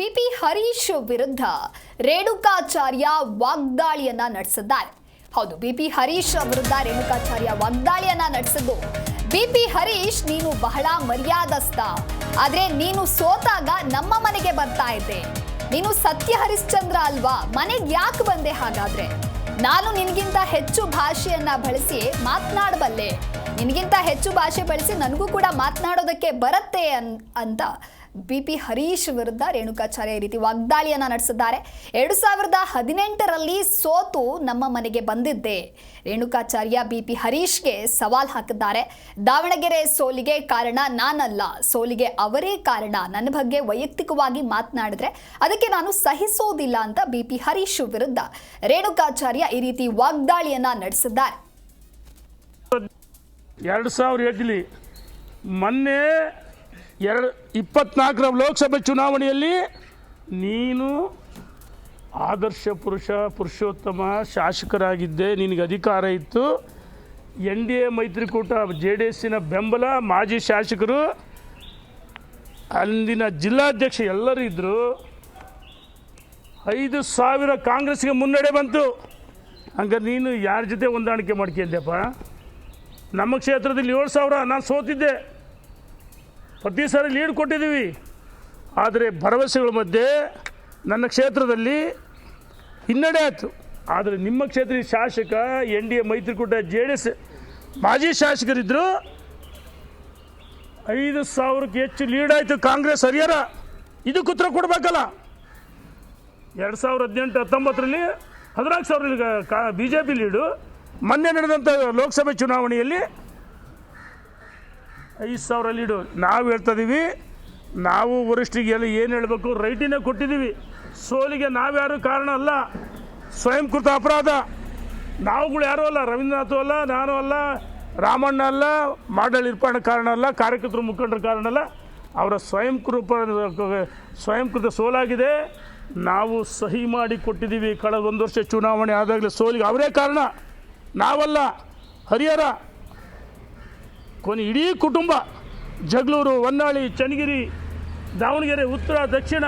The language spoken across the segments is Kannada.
ಬಿಪಿ ಹರೀಶ್ ವಿರುದ್ಧ ರೇಣುಕಾಚಾರ್ಯ ವಾಗ್ದಾಳಿಯನ್ನ ನಡೆಸಿದ್ದಾರೆ. ಹೌದು, ಬಿಪಿ ಹರೀಶ್ ವಿರುದ್ಧ ರೇಣುಕಾಚಾರ್ಯ ವಾಗ್ದಾಳಿಯನ್ನ ನಡೆಸಿದ್ದು, ಬಿಪಿ ಹರೀಶ್ ನೀನು ಬಹಳ ಮರ್ಯಾದಸ್ಥ, ಆದ್ರೆ ನೀನು ಸೋತಾಗ ನಮ್ಮ ಮನೆಗೆ ಬರ್ತಾ ಇದ್ದೆ, ನೀನು ಸತ್ಯ ಹರಿಶ್ಚಂದ್ರ ಅಲ್ವಾ, ಮನೆಗೆ ಯಾಕೆ ಬಂದೆ? ಹಾಗಾದ್ರೆ ನಾನು ನಿನಗಿಂತ ಹೆಚ್ಚು ಭಾಷೆಯನ್ನ ಬಳಸಿ ಮಾತನಾಡಬಲ್ಲೆ, ನಿನಗಿಂತ ಹೆಚ್ಚು ಭಾಷೆ ಬಳಸಿ ನನಗೂ ಕೂಡ ಮಾತನಾಡೋದಕ್ಕೆ ಬರುತ್ತೆ ಅಂತ ಬಿಪಿ ಹರೀಶ್ ವಿರುದ್ಧ ರೇಣುಕಾಚಾರ್ಯ ಈ ರೀತಿ ವಾಗ್ದಾಳಿಯನ್ನ ನಡೆಸಿದ್ದಾರೆ. 2018ರಲ್ಲಿ ಸೋತು ನಮ್ಮ ಮನೆಗೆ ಬಂದಿದ್ದೆ. ರೇಣುಕಾಚಾರ್ಯ ಬಿಪಿ ಹರೀಶ್ಗೆ ಸವಾಲ್ ಹಾಕಿದ್ದಾರೆ. ದಾವಣಗೆರೆ ಸೋಲಿಗೆ ಕಾರಣ ನಾನಲ್ಲ, ಸೋಲಿಗೆ ಅವರೇ ಕಾರಣ. ನನ್ನ ಬಗ್ಗೆ ವೈಯಕ್ತಿಕವಾಗಿ ಮಾತನಾಡಿದ್ರೆ ಅದಕ್ಕೆ ನಾನು ಸಹಿಸೋದಿಲ್ಲ ಅಂತ ಬಿಪಿ ಹರೀಶ್ ವಿರುದ್ಧ ರೇಣುಕಾಚಾರ್ಯ ಈ ರೀತಿ ವಾಗ್ದಾಳಿಯನ್ನ ನಡೆಸಿದ್ದಾರೆ. 2007 ಮೊನ್ನೆ 24ರ ಲೋಕಸಭೆ ಚುನಾವಣೆಯಲ್ಲಿ ನೀನು ಆದರ್ಶ ಪುರುಷೋತ್ತಮ ಶಾಸಕರಾಗಿದ್ದೆ, ನಿನಗೆ ಅಧಿಕಾರ ಇತ್ತು. NDA ಮೈತ್ರಿಕೂಟ JDSನ ಬೆಂಬಲ, ಮಾಜಿ ಶಾಸಕರು, ಅಂದಿನ ಜಿಲ್ಲಾಧ್ಯಕ್ಷ ಎಲ್ಲರೂ ಇದ್ದರು. 5,000 ಕಾಂಗ್ರೆಸ್ಗೆ ಮುನ್ನಡೆ ಬಂತು. ಹಂಗಾರೆ ನೀನು ಯಾರ ಜೊತೆ ಹೊಂದಾಣಿಕೆ ಮಾಡ್ಕೊಂಡ್ಯಪ್ಪ? ನಮ್ಮ ಕ್ಷೇತ್ರದಲ್ಲಿ 7,000 ನಾನು ಸೋತಿದ್ದೆ, ಪ್ರತಿ ಸಾರಿ ಲೀಡ್ ಕೊಟ್ಟಿದ್ದೀವಿ. ಆದರೆ ಭರವಸೆಗಳ ಮಧ್ಯೆ ನನ್ನ ಕ್ಷೇತ್ರದಲ್ಲಿ ಹಿನ್ನಡೆ ಆಯಿತು. ಆದರೆ ನಿಮ್ಮ ಕ್ಷೇತ್ರದ ಶಾಸಕ NDA ಮೈತ್ರಿಕೂಟ JDS ಮಾಜಿ ಶಾಸಕರಿದ್ದರು. 5,000ಕ್ಕೆ ಹೆಚ್ಚು ಲೀಡ್ ಆಯಿತು ಕಾಂಗ್ರೆಸ್ ಹರಿಹರ. ಇದಕ್ಕೆ ಉತ್ತರ ಕೊಡಬೇಕಲ್ಲ. 2018-19ರಲ್ಲಿ 14,000 BJP ಲೀಡು. ಮೊನ್ನೆ ನಡೆದಂಥ ಲೋಕಸಭೆ ಚುನಾವಣೆಯಲ್ಲಿ 5,000 ಲೀಡು. ನಾವು ಹೇಳ್ತಾಯಿದ್ದೀವಿ, ನಾವು ವರಿಷ್ಠರಿಗೆ ಎಲ್ಲ ಏನು ಹೇಳಬೇಕು ರೈಟಿನೇ ಕೊಟ್ಟಿದ್ದೀವಿ. ಸೋಲಿಗೆ ನಾವ್ಯಾರು ಕಾರಣ ಅಲ್ಲ, ಸ್ವಯಂಕೃತ ಅಪರಾಧ. ನಾವುಗಳು ಯಾರೂ ಅಲ್ಲ, ರವೀಂದ್ರನಾಥು ಅಲ್ಲ, ನಾನು ಅಲ್ಲ, ರಾಮಣ್ಣ ಅಲ್ಲ, ಮಾಡಲ್ ಇರ್ಪಾಣ ಕಾರಣ ಅಲ್ಲ, ಕಾರ್ಯಕರ್ತರು ಮುಖಂಡರ ಕಾರಣ ಅಲ್ಲ, ಅವರ ಸ್ವಯಂಕೃತ ಸೋಲಾಗಿದೆ. ನಾವು ಸಹಿ ಮಾಡಿ ಕೊಟ್ಟಿದ್ದೀವಿ. ಕಳೆದ 1 ವರ್ಷ ಚುನಾವಣೆ ಆದಾಗಲೇ ಸೋಲಿಗೆ ಅವರೇ ಕಾರಣ, ನಾವಲ್ಲ. ಹರಿಹರ ಇಡೀ ಕುಟುಂಬ, ಜಗಳೂರು, ಹೊನ್ನಾಳಿ, ಚನ್ನಗಿರಿ, ದಾವಣಗೆರೆ, ಉತ್ತರ, ದಕ್ಷಿಣ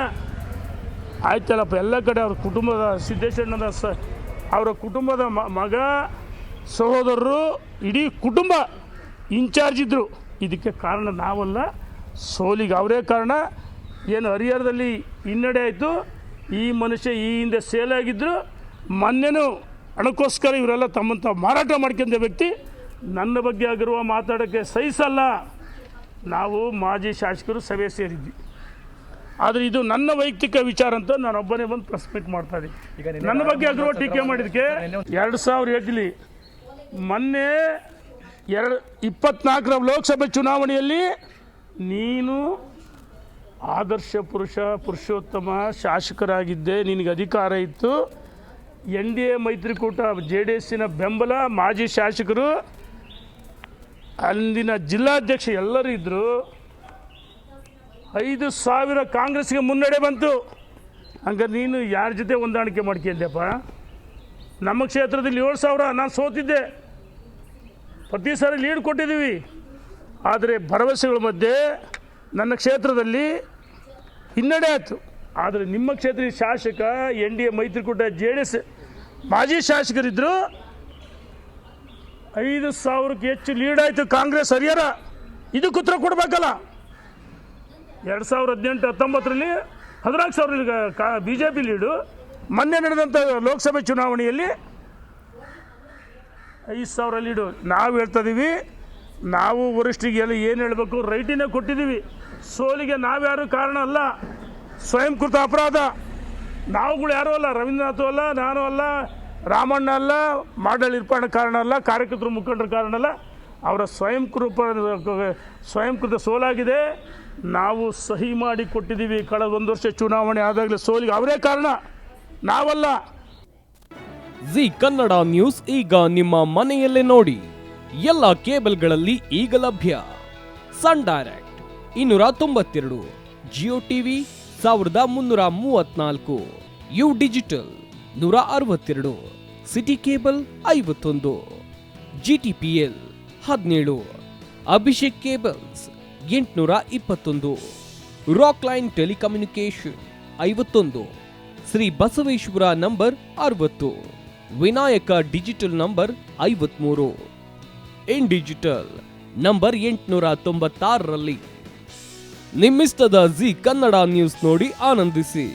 ಆಯ್ತಲ್ಲಪ್ಪ, ಎಲ್ಲ ಕಡೆ ಅವ್ರ ಕುಟುಂಬದ ಸಿದ್ದೇಶಣ್ಣನ ಅವರ ಕುಟುಂಬದ ಮಗ, ಸಹೋದರರು, ಇಡೀ ಕುಟುಂಬ ಇನ್ಚಾರ್ಜ್ ಇದ್ದರು. ಇದಕ್ಕೆ ಕಾರಣ ನಾವಲ್ಲ, ಸೋಲಿಗೆ ಅವರೇ ಕಾರಣ. ಏನು ಹರಿಹರದಲ್ಲಿ ಹಿನ್ನಡೆ ಆಯಿತು. ಈ ಮನುಷ್ಯ ಈ ಹಿಂದೆ ಸೇಲಾಗಿದ್ದರು. ಮೊನ್ನೆನೂ ಹಣಕ್ಕೋಸ್ಕರ ಇವರೆಲ್ಲ ತಮ್ಮಂತ ಮಾರಾಟ ಮಾಡ್ಕೊಂಡ ವ್ಯಕ್ತಿ. ನನ್ನ ಬಗ್ಗೆ ಆಗಿರುವ ಮಾತಾಡೋಕ್ಕೆ ಸಹಿಸಲ್ಲ. ನಾವು ಮಾಜಿ ಶಾಸಕರು ಸಭೆ ಸೇರಿದ್ವಿ. ಆದರೆ ಇದು ನನ್ನ ವೈಯಕ್ತಿಕ ವಿಚಾರ ಅಂತ ನಾನೊಬ್ಬನೇ ಬಂದು ಪ್ರೆಸ್ ಮೀಟ್ ಮಾಡ್ತಾ ಇದ್ದೀನಿ. ನನ್ನ ಬಗ್ಗೆ ಆಗಿರುವ ಟೀಕೆ ಮಾಡಿದ್ದಕ್ಕೆ 2007 ಮೊನ್ನೆ 24ರ ಲೋಕಸಭೆ ಚುನಾವಣೆಯಲ್ಲಿ ನೀನು ಆದರ್ಶ ಪುರುಷೋತ್ತಮ ಶಾಸಕರಾಗಿದ್ದೆ, ನಿನಗೆ ಅಧಿಕಾರ ಇತ್ತು. NDA ಮೈತ್ರಿಕೂಟ JDSನ ಬೆಂಬಲ, ಮಾಜಿ ಶಾಸಕರು, ಅಂದಿನ ಜಿಲ್ಲಾಧ್ಯಕ್ಷ ಎಲ್ಲರೂ ಇದ್ದರು. 5,000 ಕಾಂಗ್ರೆಸ್ಗೆ ಮುನ್ನಡೆ ಬಂತು. ಹಂಗಾರೆ ನೀನು ಯಾರ ಜೊತೆ ಹೊಂದಾಣಿಕೆ ಮಾಡ್ಕೊಂಡ್ಯಪ್ಪ? ನಮ್ಮ ಕ್ಷೇತ್ರದಲ್ಲಿ 7,000 ನಾನು ಸೋತಿದ್ದೆ, ಪ್ರತಿ ಸಾರಿ ಲೀಡ್ ಕೊಟ್ಟಿದ್ದೀವಿ. ಆದರೆ ಭರವಸೆಗಳ ಮಧ್ಯೆ ನನ್ನ ಕ್ಷೇತ್ರದಲ್ಲಿ ಹಿನ್ನಡೆ ಆಯಿತು. ಆದರೆ ನಿಮ್ಮ ಕ್ಷೇತ್ರದ ಶಾಸಕ NDA ಮೈತ್ರಿಕೂಟ JDS ಮಾಜಿ ಶಾಸಕರಿದ್ದರು. 5,000ಕ್ಕೆ ಹೆಚ್ಚು ಲೀಡ್ ಆಯಿತು ಕಾಂಗ್ರೆಸ್ ಹರಿಹರ. ಇದಕ್ಕೆ ಉತ್ತರ ಕೊಡಬೇಕಲ್ಲ. 2018-19ರಲ್ಲಿ 14,000 BJP ಲೀಡು. ಮೊನ್ನೆ ನಡೆದಂಥ ಲೋಕಸಭೆ ಚುನಾವಣೆಯಲ್ಲಿ 5,000 ಲೀಡು. ನಾವು ಹೇಳ್ತಾಯಿದ್ದೀವಿ, ನಾವು ವರಿಷ್ಠರಿಗೆ ಎಲ್ಲ ಏನು ಹೇಳಬೇಕು ರೈಟಿನೇ ಕೊಟ್ಟಿದ್ದೀವಿ. ಸೋಲಿಗೆ ನಾವ್ಯಾರು ಕಾರಣ ಅಲ್ಲ, ಸ್ವಯಂಕೃತ ಅಪರಾಧ. ನಾವುಗಳು ಯಾರೂ ಅಲ್ಲ, ರವೀಂದ್ರನಾಥು ಅಲ್ಲ, ನಾನು ಅಲ್ಲ, ರಾಮಣ್ಣ ಅಲ್ಲ, ಮಾಡಲ್ ಇರ್ಪಾಣ ಕಾರಣ ಅಲ್ಲ, ಕಾರ್ಯಕರ್ತರು ಮುಖಂಡರ ಕಾರಣ ಅಲ್ಲ, ಅವರ ಸ್ವಯಂಕೃತ ಸೋಲಾಗಿದೆ. ನಾವು ಸಹಿ ಮಾಡಿ ಕೊಟ್ಟಿದ್ದೀವಿ. ಕಳೆದ 1 ವರ್ಷ ಚುನಾವಣೆ ಆದಾಗಲೇ ಸೋಲಿಗೆ ಅವರೇ ಕಾರಣ, ನಾವಲ್ಲ. ಜಿ ಕನ್ನಡ ನ್ಯೂಸ್ ಈಗ ನಿಮ್ಮ ಮನೆಯಲ್ಲೇ ನೋಡಿ. ಎಲ್ಲ ಕೇಬಲ್ಗಳಲ್ಲಿ ಈಗ ಲಭ್ಯ. Sun Direct 292, Jio TV 1334, U digital 162, city cable 51, GTPL 17, Abhishek cables 821, rock line telecommunication 51, Shri Basaveshwara number 60, Vinayaka digital number 53, in digital number 896ರಲ್ಲಿ. ನಿಮ್ಮಿಸ್ತದ ಜಿ ಕನ್ನಡ ನ್ಯೂಸ್ ನೋಡಿ ಆನಂದಿಸಿ.